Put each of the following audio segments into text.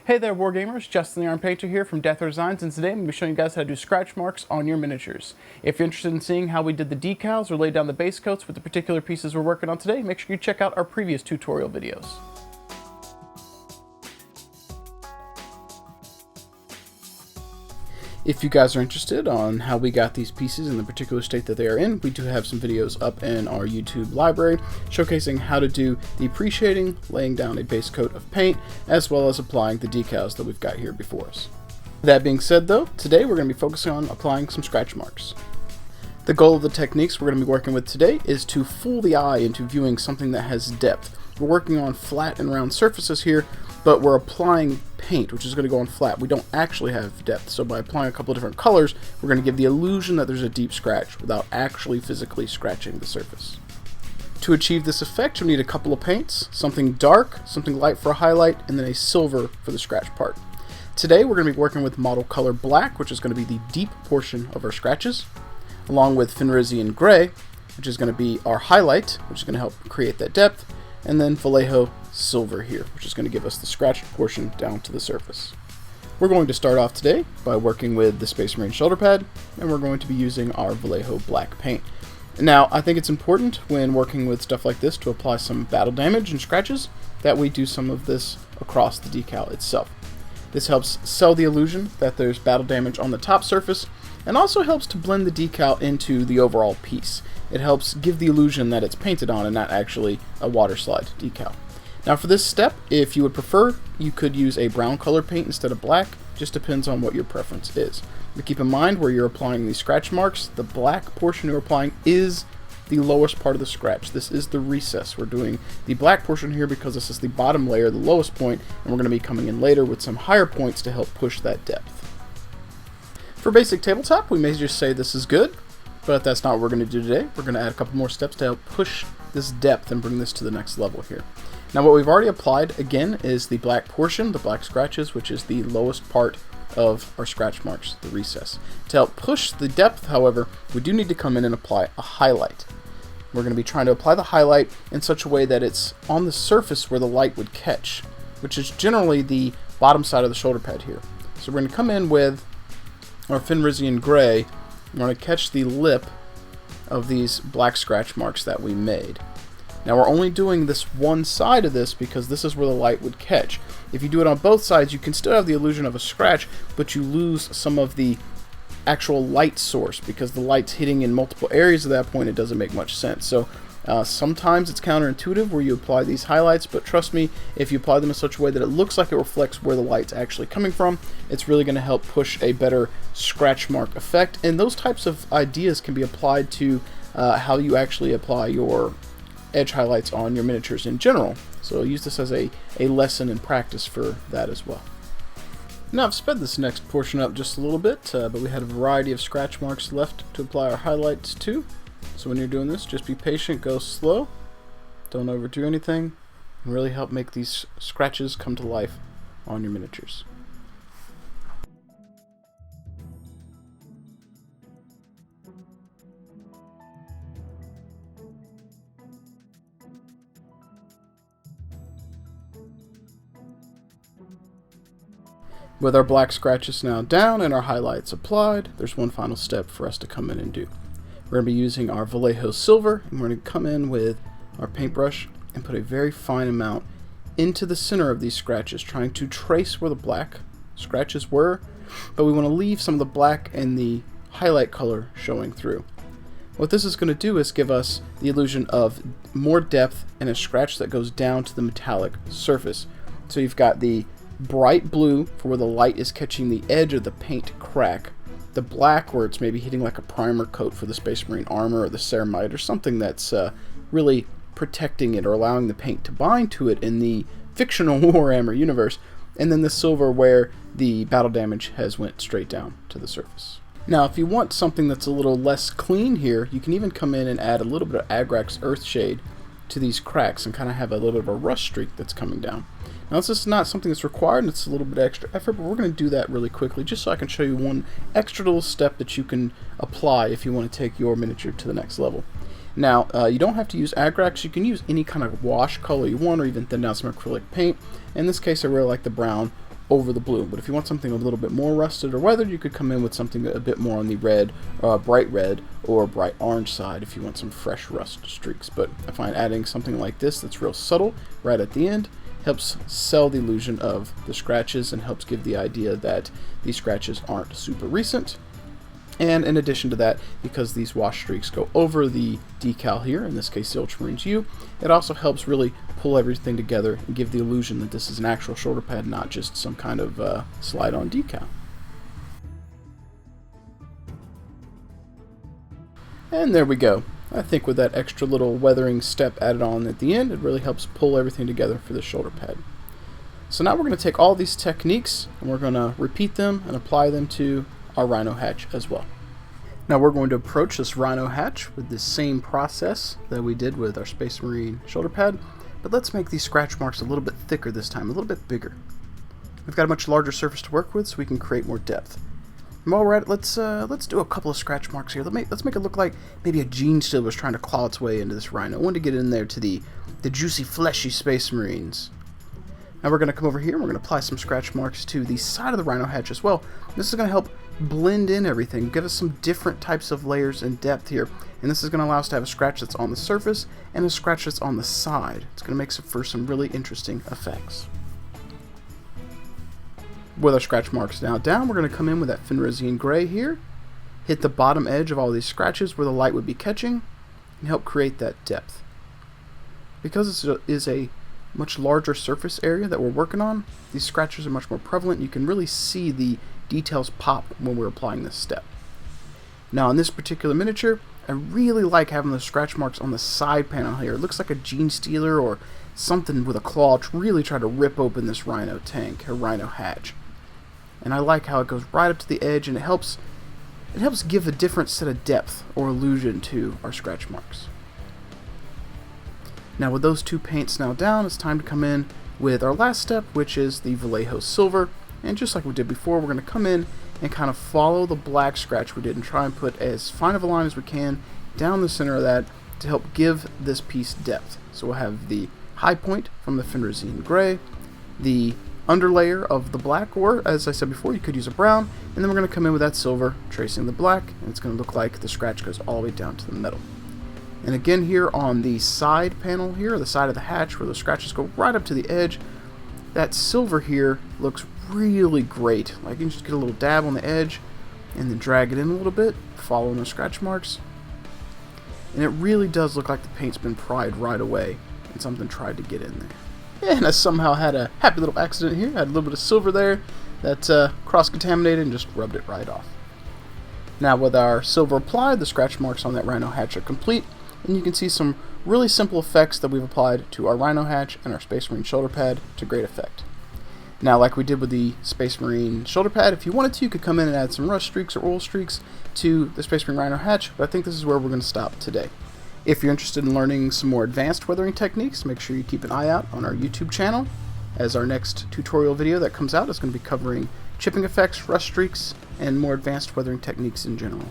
Hey there, Wargamers, Justin the Iron Painter here from Death Row Designs, and today I'm going to be showing you guys how to do scratch marks on your miniatures. If you're interested in seeing how we did the decals or laid down the base coats with the particular pieces we're working on today, make sure you check out our previous tutorial videos. If you guys are interested on how we got these pieces in the particular state that they are in, we do have some videos up in our YouTube library showcasing how to do the pre-shading, laying down a base coat of paint, as well as applying the decals that we've got here before us. That being said though, today we're going to be focusing on applying some scratch marks. The goal of the techniques we're going to be working with today is to fool the eye into viewing something that has depth. We're working on flat and round surfaces here, but we're applying paint, which is going to go on flat. We don't actually have depth, so by applying a couple of different colors, we're going to give the illusion that there's a deep scratch without actually physically scratching the surface. To achieve this effect, you'll need a couple of paints, something dark, something light for a highlight, and then a silver for the scratch part. Today we're going to be working with model color black, which is going to be the deep portion of our scratches, along with Fenrisian gray, which is going to be our highlight, which is going to help create that depth, and then Vallejo silver here, which is going to give us the scratched portion down to the surface. We're going to start off today by working with the Space Marine shoulder pad, and we're going to be using our Vallejo black paint. Now, I think it's important when working with stuff like this to apply some battle damage and scratches that we do some of this across the decal itself. This helps sell the illusion that there's battle damage on the top surface, and also helps to blend the decal into the overall piece. It helps give the illusion that it's painted on and not actually a water slide decal. Now for this step, if you would prefer, you could use a brown color paint instead of black. Just depends on what your preference is. But keep in mind where you're applying these scratch marks, the black portion you're applying is the lowest part of the scratch. This is the recess. We're doing the black portion here because this is the bottom layer, the lowest point, and we're going to be coming in later with some higher points to help push that depth. For basic tabletop, we may just say this is good, but that's not what we're going to do today. We're going to add a couple more steps to help push this depth and bring this to the next level here. Now what we've already applied, again, is the black portion, the black scratches, which is the lowest part of our scratch marks, the recess. To help push the depth, however, we do need to come in and apply a highlight. We're going to be trying to apply the highlight in such a way that it's on the surface where the light would catch, which is generally the bottom side of the shoulder pad here. So we're going to come in with our Fenrisian gray. We're going to catch the lip of these black scratch marks that we made. Now we're only doing this one side of this because this is where the light would catch. If you do it on both sides, you can still have the illusion of a scratch, but you lose some of the actual light source because the light's hitting in multiple areas at that point. It doesn't make much sense. So sometimes it's counterintuitive where you apply these highlights, but trust me, if you apply them in such a way that it looks like it reflects where the light's actually coming from, it's really going to help push a better scratch mark effect. And those types of ideas can be applied to how you actually apply your edge highlights on your miniatures in general. So use this as a lesson in practice for that as well. Now I've sped this next portion up just a little bit, but we had a variety of scratch marks left to apply our highlights to. So when you're doing this, just be patient, go slow, don't overdo anything, and really help make these scratches come to life on your miniatures. With our black scratches now down and our highlights applied, there's one final step for us to come in and do. We're going to be using our Vallejo silver, and we're going to come in with our paintbrush and put a very fine amount into the center of these scratches, trying to trace where the black scratches were, but we want to leave some of the black and the highlight color showing through. What this is going to do is give us the illusion of more depth and a scratch that goes down to the metallic surface. So you've got the bright blue for where the light is catching the edge of the paint crack, the black where it's maybe hitting like a primer coat for the Space Marine armor or the ceramite or something that's really protecting it or allowing the paint to bind to it in the fictional Warhammer universe, and then the silver where the battle damage has went straight down to the surface. Now if you want something that's a little less clean here, you can even come in and add a little bit of Agrax Earthshade to these cracks and kind of have a little bit of a rust streak that's coming down. Now this is not something that's required, and it's a little bit extra effort, but we're going to do that really quickly just so I can show you one extra little step that you can apply if you want to take your miniature to the next level. Now, you don't have to use Agrax. You can use any kind of wash color you want, or even thin down some acrylic paint. In this case, I really like the brown over the blue. But if you want something a little bit more rusted or weathered, you could come in with something a bit more on the red, bright red or bright orange side if you want some fresh rust streaks. But I find adding something like this that's real subtle right at the end helps sell the illusion of the scratches and helps give the idea that these scratches aren't super recent. And in addition to that, because these wash streaks go over the decal here, in this case the Ultramarines U, it also helps really pull everything together and give the illusion that this is an actual shoulder pad, not just some kind of slide-on decal. And there we go. I think with that extra little weathering step added on at the end, it really helps pull everything together for the shoulder pad. So now we're going to take all these techniques and we're going to repeat them and apply them to our Rhino hatch as well. Now we're going to approach this Rhino hatch with the same process that we did with our Space Marine shoulder pad, but let's make these scratch marks a little bit thicker this time, a little bit bigger. We've got a much larger surface to work with, so we can create more depth. And while we're at it, let's do a couple of scratch marks here. Let's make it look like maybe a gene stealer was trying to claw its way into this Rhino. I wanted to get in there to the juicy, fleshy Space Marines. Now we're going to come over here and we're going to apply some scratch marks to the side of the Rhino hatch as well. This is going to help blend in everything, give us some different types of layers and depth here. And this is going to allow us to have a scratch that's on the surface and a scratch that's on the side. It's going to make for some really interesting effects. With our scratch marks now down, we're going to come in with that Fenrisian Gray here, hit the bottom edge of all these scratches where the light would be catching, and help create that depth. Because this is a much larger surface area that we're working on, these scratches are much more prevalent. You can really see the details pop when we're applying this step. Now in this particular miniature, I really like having the scratch marks on the side panel here. It looks like a gene stealer or something with a claw to really try to rip open this Rhino tank or Rhino hatch. And I like how it goes right up to the edge, and it helps give a different set of depth or illusion to our scratch marks. Now with those two paints now down, it's time to come in with our last step, which is the Vallejo Silver. And just like we did before, we're going to come in and kind of follow the black scratch we did and try and put as fine of a line as we can down the center of that to help give this piece depth. So we'll have the high point from the Fenrisian Gray, the underlayer of the black, or as I said before, you could use a brown, and then we're going to come in with that silver, tracing the black, and it's going to look like the scratch goes all the way down to the middle. And again here on the side panel here, the side of the hatch where the scratches go right up to the edge, that silver here looks really great. Like you can just get a little dab on the edge and then drag it in a little bit, following the scratch marks. And it really does look like the paint's been pried right away and something tried to get in there. And I somehow had a happy little accident here. I had a little bit of silver there that cross-contaminated and just rubbed it right off. Now with our silver applied, the scratch marks on that Rhino hatch are complete, and you can see some really simple effects that we've applied to our Rhino hatch and our Space Marine shoulder pad to great effect. Now, like we did with the Space Marine shoulder pad, if you wanted to, you could come in and add some rust streaks or oil streaks to the Space Marine Rhino hatch, but I think this is where we're going to stop today. If you're interested in learning some more advanced weathering techniques, make sure you keep an eye out on our YouTube channel, as our next tutorial video that comes out is going to be covering chipping effects, rust streaks, and more advanced weathering techniques in general.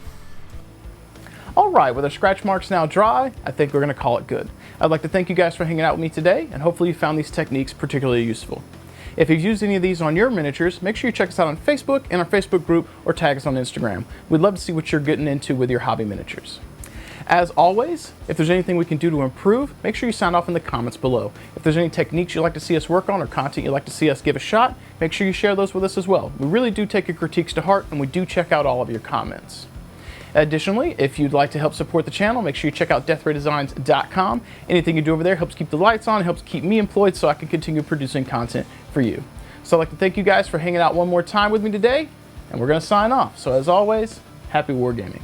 Alright, with our scratch marks now dry, I think we're going to call it good. I'd like to thank you guys for hanging out with me today, and hopefully you found these techniques particularly useful. If you've used any of these on your miniatures, make sure you check us out on Facebook and our Facebook group, or tag us on Instagram. We'd love to see what you're getting into with your hobby miniatures. As always, if there's anything we can do to improve, make sure you sound off in the comments below. If there's any techniques you'd like to see us work on or content you'd like to see us give a shot, make sure you share those with us as well. We really do take your critiques to heart, and we do check out all of your comments. Additionally, if you'd like to help support the channel, make sure you check out deathraydesigns.com. Anything you do over there helps keep the lights on, helps keep me employed so I can continue producing content for you. So I'd like to thank you guys for hanging out one more time with me today, and we're going to sign off. So as always, happy wargaming.